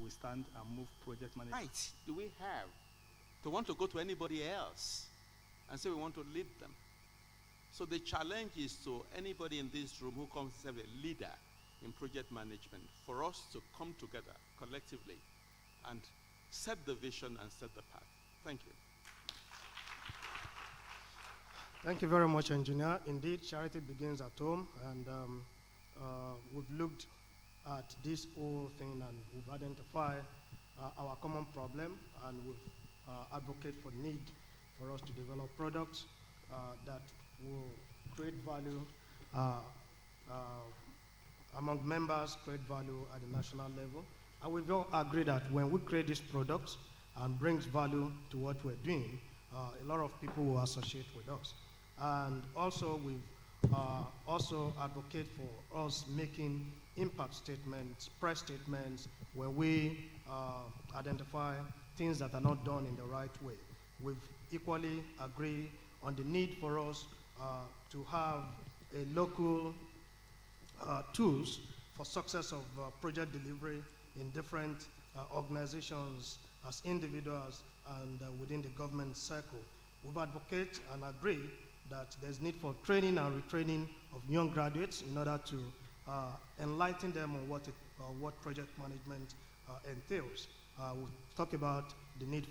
we stand and move project management. Right, do we have to want to go to anybody else and say we want to lead them? So the challenge is to anybody in this room who comes as a leader in project management, for us to come together collectively and set the vision and set the path. Thank you. Thank you very much, Engineer. Indeed, charity begins at home, and we've looked at this whole thing and we've identified our common problem, and we've advocate for need for us to develop products that will create value among members, create value at the national level. And we've all agreed that when we create these products and brings value to what we're doing, a lot of people will associate with us. And also we also advocate for us making impact statements, press statements, where we identify things that are not done in the right way. We've equally agreed on the need for us to have a local tools for success of project delivery in different organizations, as individuals, and within the government circle. We've advocated and agreed that there's need for training and retraining of young graduates in order to enlighten them on what project management entails. We'll talk about the need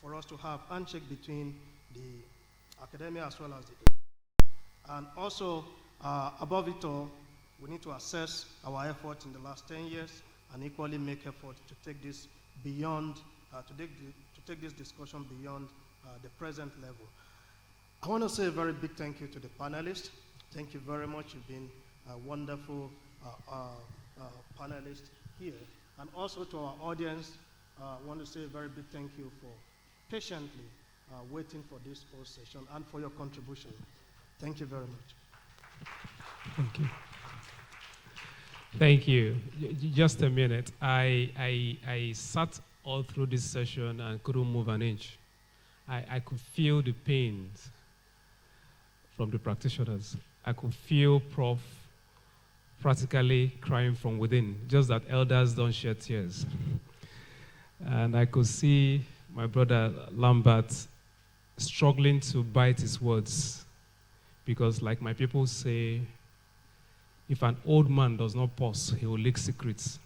for us to have handshake between the academia as well as the... And also, above it all, we need to assess our efforts in the last 10 years and equally make effort to take this beyond, to take this discussion beyond the present level. I want to say a very big thank you to the panelists. Thank you very much. You've been a wonderful panelists here. And also to our audience, I want to say a very big thank you for patiently waiting for this whole session and for your contribution. Thank you very much. Thank you. Thank you. Just a minute. I sat all through this session and couldn't move an inch. I could feel the pains from the practitioners. I could feel Prof practically crying from within, just that elders don't shed tears. And I could see my brother Lambert struggling to bite his words, because like my people say, if an old man does not pause, he will leak secrets.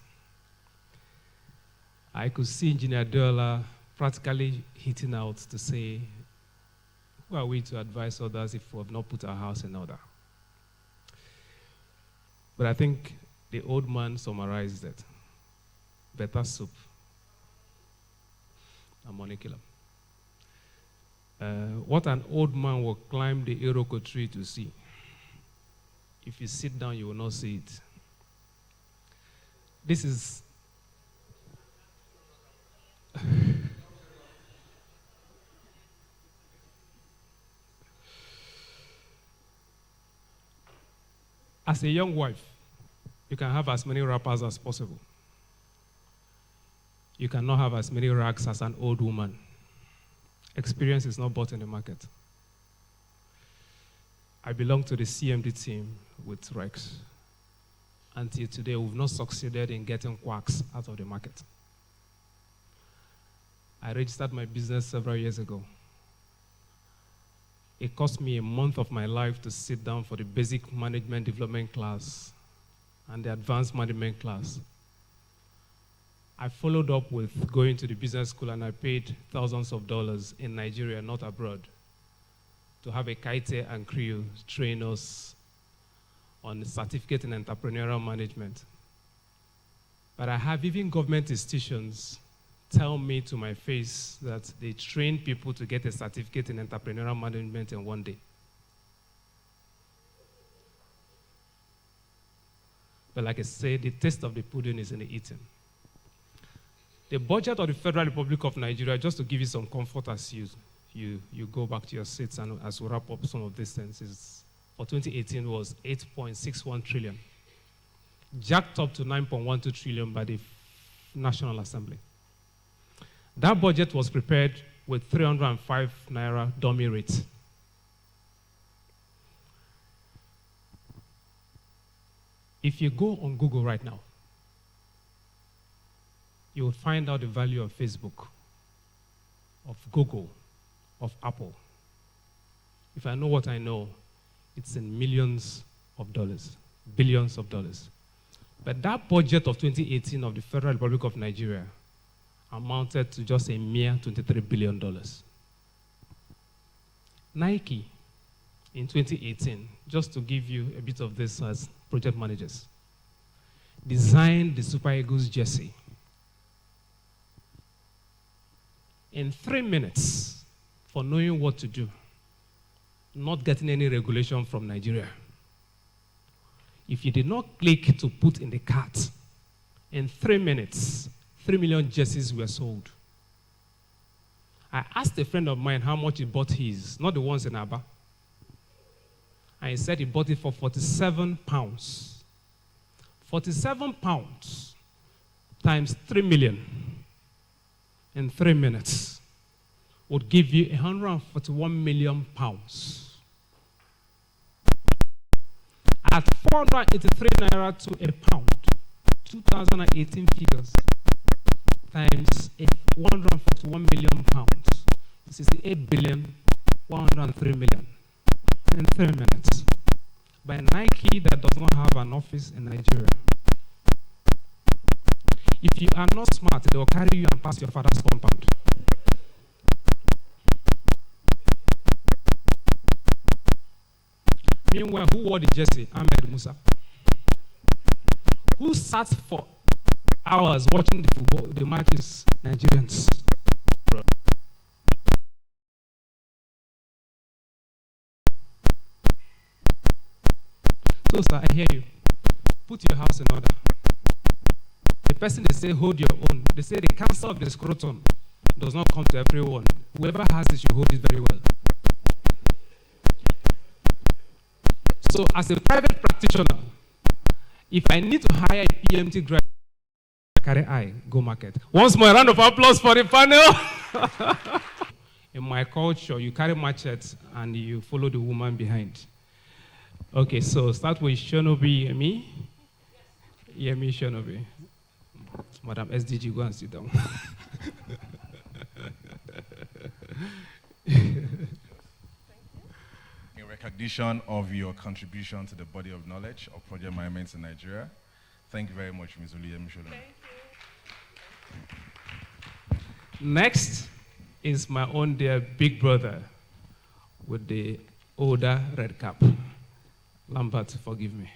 I could see Engineer Dola practically hitting out to say, who are we to advise others if we have not put our house in order? But I think the old man summarized it. Better soup than money killer. What an old man will climb the Iroko tree to see. If you sit down, you will not see it. This is... As a young wife, you can have as many wrappers as possible. You cannot have as many rags as an old woman. Experience is not bought in the market. I belong to the CMD team with Rex. Until today, we've not succeeded in getting quacks out of the market. I registered my business several years ago. It cost me a month of my life to sit down for the basic management development class and the advanced management class. I followed up with going to the business school, and I paid thousands of dollars in Nigeria, not abroad, to have a Kaite and crew train us on a certificate in entrepreneurial management. But I have even government institutions tell me to my face that they train people to get a certificate in entrepreneurial management in one day. But like I said, the taste of the pudding is in the eating. The budget of the Federal Republic of Nigeria, just to give you some comfort as you go back to your seats and as we wrap up some of these things, is, for 2018 was 8.61 trillion, jacked up to 9.12 trillion by the National Assembly. That budget was prepared with 305 naira dummy rate. If you go on Google right now you will find out the value of Facebook, of Google, of Apple. If I know what I know, it's in millions of dollars, billions of dollars. But that budget of 2018 of the Federal Republic of Nigeria amounted to just a mere $23 billion. Nike, in 2018, just to give you a bit of this as project managers, designed the Super Eagles jersey. In 3 minutes, for knowing what to do, not getting any regulation from Nigeria. If you did not click to put in the cart, in 3 minutes, 3 million jerseys were sold. I asked a friend of mine how much he bought his, not the ones in Aba. And he said he bought it for 47 pounds. 47 pounds times 3 million in 3 minutes would give you 141 million pounds. At 483 naira to a pound, 2018 figures, times 141 million pounds, 68 billion, 103 million in 3 minutes. By Nike that does not have an office in Nigeria. If you are not smart, they will carry you and pass your father's compound. Meanwhile, who wore the jersey? Ahmed Musa. Who sat for hours watching the football, the matches? Nigerians. So, sir, I hear you. Put your house in order. The person they say hold your own, they say the cancer of the scrotum does not come to everyone. Whoever has it should hold it very well. So as a private practitioner, if I need to hire a PMT graduate, carry I go market. Once more, a round of applause for the panel. In my culture, you carry machete and you follow the woman behind. Okay, so start with Shonobi Yemi. Yemi Shonobi. Madam SDG, go and sit down. In recognition of your contribution to the body of knowledge of project management in Nigeria, thank you very much, Ms. Yemi Shonobi. Next is my own dear big brother with the older red cap. Lambert, forgive me.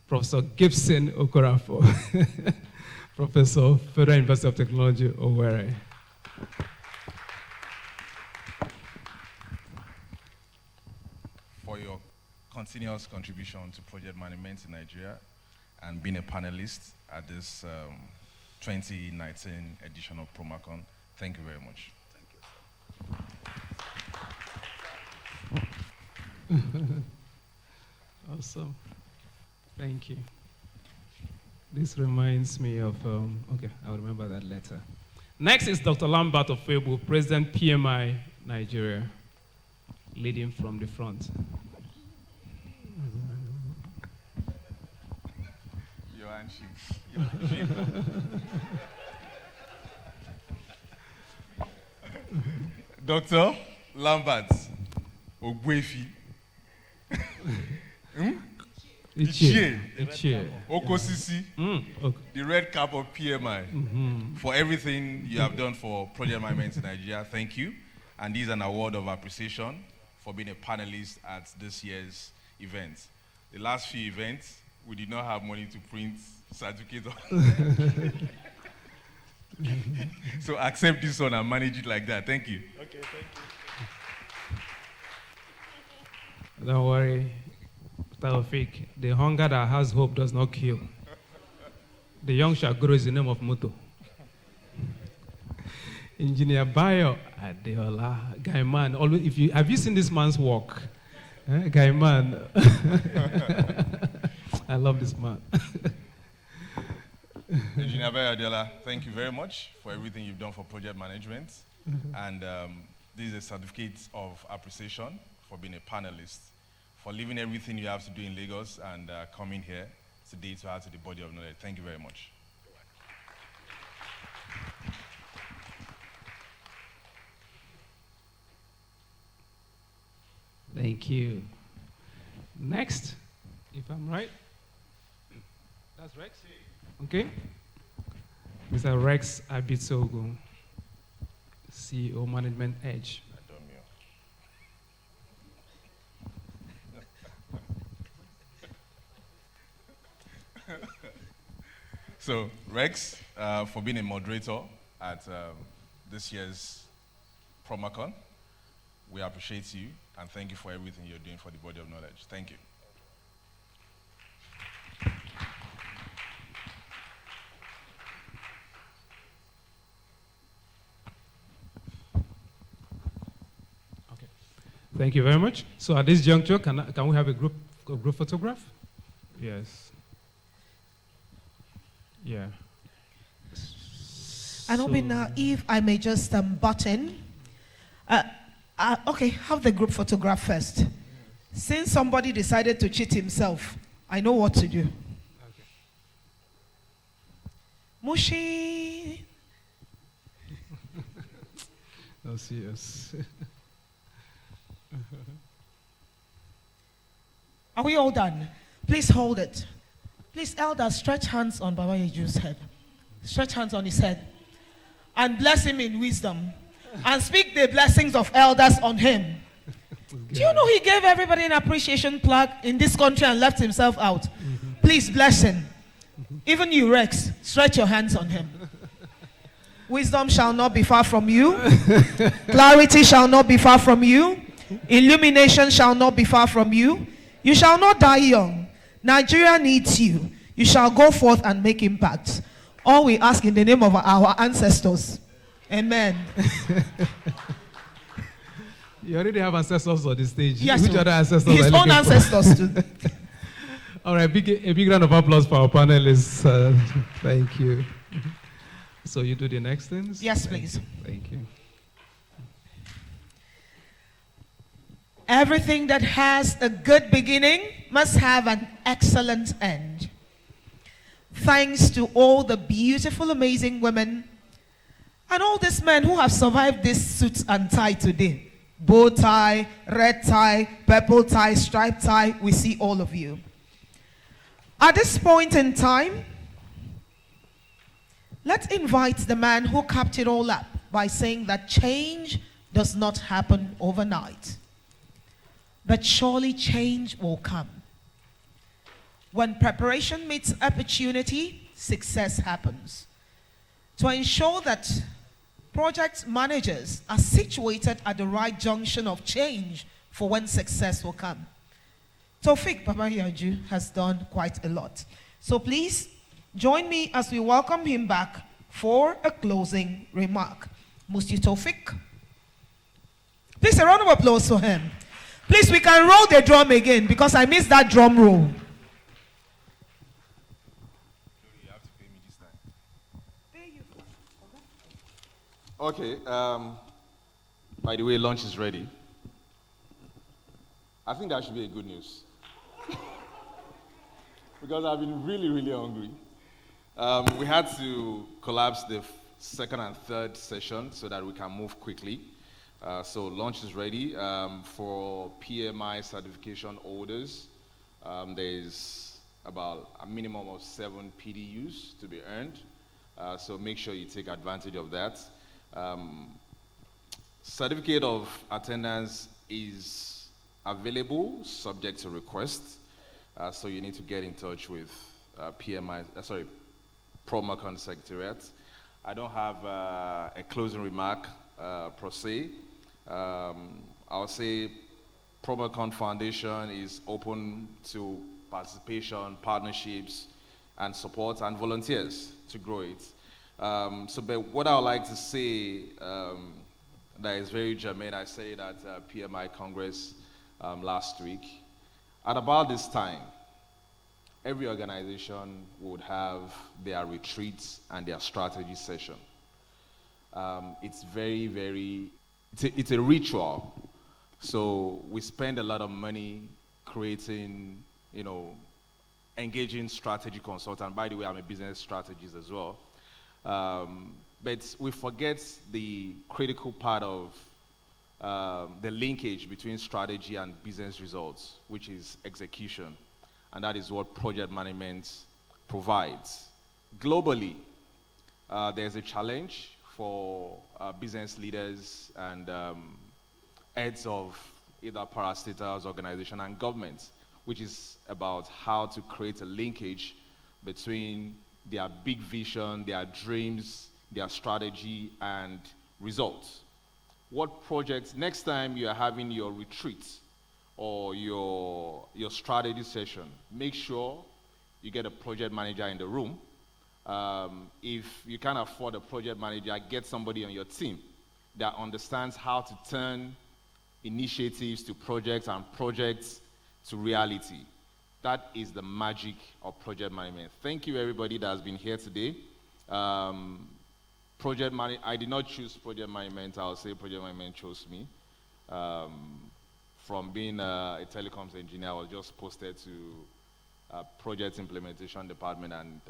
Professor Gibson Okorafo, Professor, Federal University of Technology, Owerri. For your continuous contribution to project management in Nigeria and being a panelist at this 2019 edition of Promacon, thank you very much. Thank you. Awesome. Thank you. This reminds me of, okay, I'll remember that later. Next is Dr. Lambert of Febu, President PMI Nigeria, leading from the front. Dr. Lambert Ogwefi. Ichie. Okosisi, Okay. the red cap of PMI, for everything you have done for project management in Nigeria. Thank you. And this is an award of appreciation for being a panelist at this year's event. The last few events, we did not have money to print certificates. So accept this one and manage it like that. Thank you. Okay, thank you. Don't worry, Taufik. The hunger that has hope does not kill. The young shall grow is the name of Moto. Engineer Bayo Adeola, Guy Man. Always, have you seen this man's work? Guy Man. I love this man. Engineer Bayo Adeola, thank you very much for everything you've done for project management. And this is a certificate of appreciation for being a panelist, for leaving everything you have to do in Lagos and coming here today to add to the body of knowledge. Thank you very much. Thank you. Next, if I'm right, that's Rex. Okay. Mr. Rex Abitsogo, CEO Management Edge. So, Rex, for being a moderator at this year's Promacon, we appreciate you and thank you for everything you're doing for the body of knowledge. Thank you. Okay. Thank you very much. So at this juncture, can we have a group photograph? Yes. Yeah. And Obina, if I may just butt in. Okay, have the group photograph first. Since somebody decided to cheat himself, I know what to do. Okay. Mushi. No, serious. Are we all done? Please hold it. Please, elders, stretch hands on Baba Yeju's head. Stretch hands on his head. And bless him in wisdom. And speak the blessings of elders on him. Do you know he gave everybody an appreciation plaque in this country and left himself out? Please bless him. Even you, Rex, stretch your hands on him. Wisdom shall not be far from you. Clarity shall not be far from you. Illumination shall not be far from you. You shall not die young. Nigeria needs you. You shall go forth and make impact. All we ask in the name of our ancestors. Amen. You already have ancestors on the stage. Yes, which other ancestors? his own ancestors too. All right, a big round of applause for our panelists. Thank you. So you do the next things? Yes, please. Thank you. Everything that has a good beginning must have an excellent end. Thanks to all the beautiful, amazing women and all these men who have survived this suit and tie today. Bow tie, red tie, purple tie, striped tie, we see all of you. At this point in time, let's invite the man who capped it all up by saying that change does not happen overnight. But surely change will come. When preparation meets opportunity, success happens. To ensure that project managers are situated at the right junction of change for when success will come. Taufik Babayaju has done quite a lot. So please join me as we welcome him back for a closing remark. Musti Taufik. Please a round of applause for him. Please, we can roll the drum again because I missed that drum roll. Okay, by the way, lunch is ready. I think that should be a good news. Because I've been really, really hungry. We had to collapse the second and third session so that we can move quickly. So lunch is ready. For PMI certification holders, there's about a minimum of 7 PDUs to be earned. So make sure you take advantage of that. Certificate of attendance is available subject to request. So you need to get in touch with Promacon Secretariat. I don't have a closing remark per se. I'll say Promacon Foundation is open to participation, partnerships, and support and volunteers to grow it. But what I would like to say that is very germane, I said at PMI Congress last week. At about this time, every organization would have their retreats and their strategy session. It's very, very, it's a ritual. So we spend a lot of money creating, engaging strategy consultant. By the way, I'm a business strategist as well. But we forget the critical part of the linkage between strategy and business results, which is execution. And that is what project management provides. Globally, there's a challenge for business leaders and heads of either parastatals, organization, and governments, which is about how to create a linkage between their big vision, their dreams, their strategy, and results. What projects, next time you are having your retreat or your strategy session, make sure you get a project manager in the room. If you can't afford a project manager, get somebody on your team that understands how to turn initiatives to projects and projects to reality. That is the magic of project management. Thank you, everybody that has been here today. Project management, I did not choose project management. I'll say project management chose me. From being a telecoms engineer, I was just posted to project implementation department, and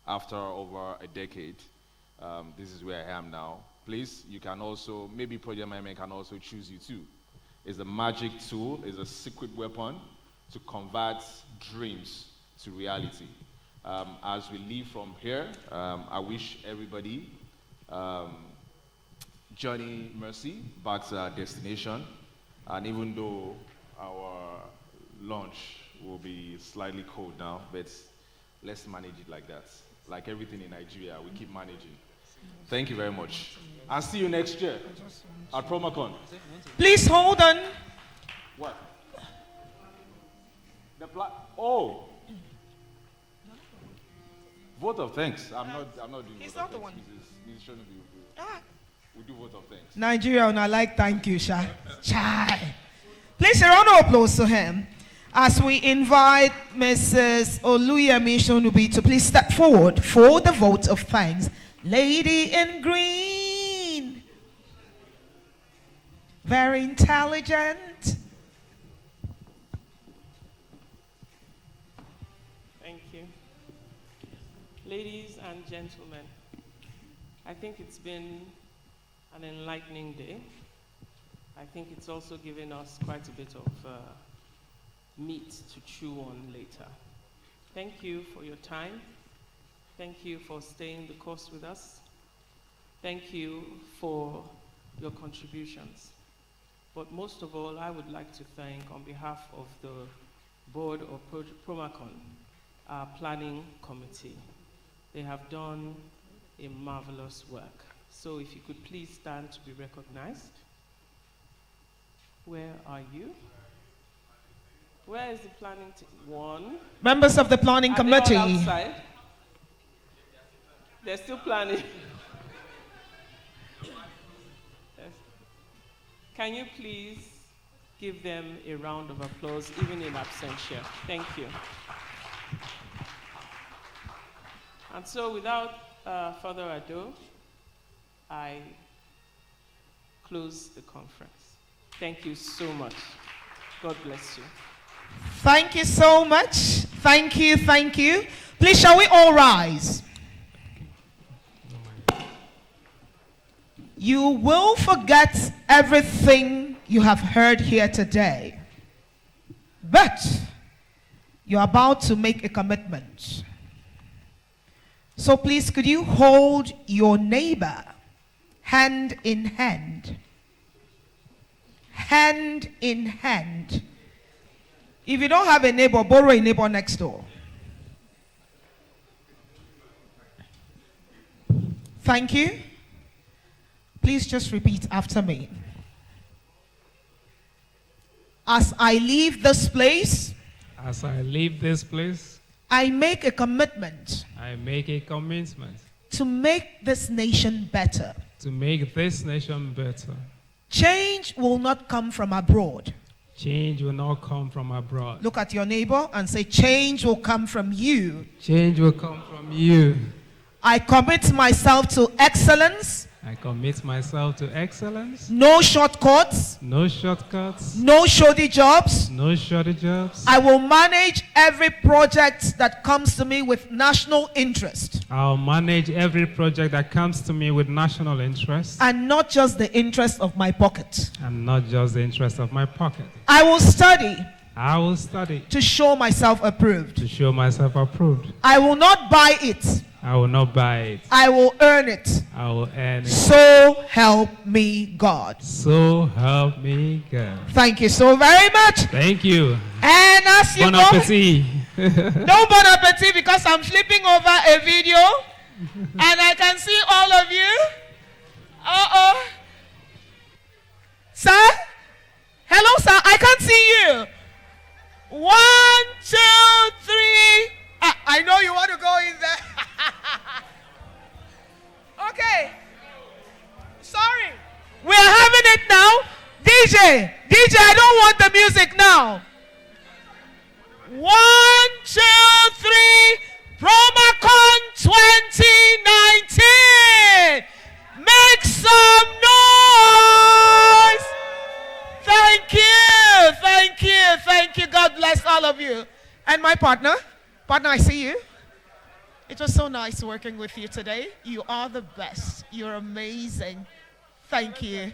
after over a decade, this is where I am now. Please, you can also, maybe project management can also choose you too. It's a magic tool, it's a secret weapon to convert dreams to reality. As we leave from here, I wish everybody journey mercy back to our destination. And even though our lunch will be slightly cold now, but let's manage it like that. Like everything in Nigeria, we keep managing. Thank you very much. I'll see you next year at Promacon. Please hold on. What? Oh. Vote of thanks. I'm not doing He's vote not of the thanks. one. This shouldn't be. We do vote of thanks. Nigeria, and I like thank you, Sha. Chai. Please, a round of applause to him as we invite Mrs. Oluyemi Shonubi to please step forward for the vote of thanks. Lady in green. Very intelligent. Thank you. Ladies and gentlemen, I think it's been an enlightening day. I think it's also given us quite a bit of meat to chew on later. Thank you for your time. Thank you for staying the course with us. Thank you for your contributions. But most of all, I would like to thank, on behalf of the board of Promacon, our planning committee. They have done a marvelous work. So if you could please stand to be recognized. Where are you? Where is the planning team? One. Members of the planning committee. Are they all outside? They're still planning. Yes. Can you please give them a round of applause, even in absentia? Thank you. And so without further ado, I close the conference. Thank you so much. God bless you. Thank you so much. Thank you, thank you. Please, shall we all rise? You will forget everything you have heard here today, but you're about to make a commitment. So please, could you hold your neighbor hand in hand? Hand in hand. If you don't have a neighbor, borrow a neighbor next door. Thank you. Please just repeat after me. As I leave this place, As I leave this place, I make a commitment I make a commitment to make this nation better. to make this nation better. Change will not come from abroad. Change will not come from abroad. Look at your neighbor and say, change will come from you. Change will come from you. I commit myself to excellence. I commit myself to excellence. No shortcuts. No shortcuts. No shoddy jobs. No shorty jobs. I will manage every project that comes to me with national interest. I'll manage every project that comes to me with national interest. And not just the interest of my pocket. And not just the interest of my pocket. I will study I will study to show myself approved. to show myself approved. I will not buy it. I will not buy it. I will earn it. I will earn it. So help me God. So help me God. Thank you so very much. Thank you. And as you Bon go, appetit. no bon appetit because I'm flipping over a video and I can see all of you. Uh-oh. Sir? Hello, sir. I can't see you. 1, 2, 3. I know you want to go in there. Okay. Sorry. We are having it now. DJ, I don't want the music now. 1, 2, 3. Promacon 2019. Make some noise. Thank you. Thank you. Thank you. God bless all of you. And my partner, I see you. It was so nice working with you today. You are the best. You're amazing. Thank you.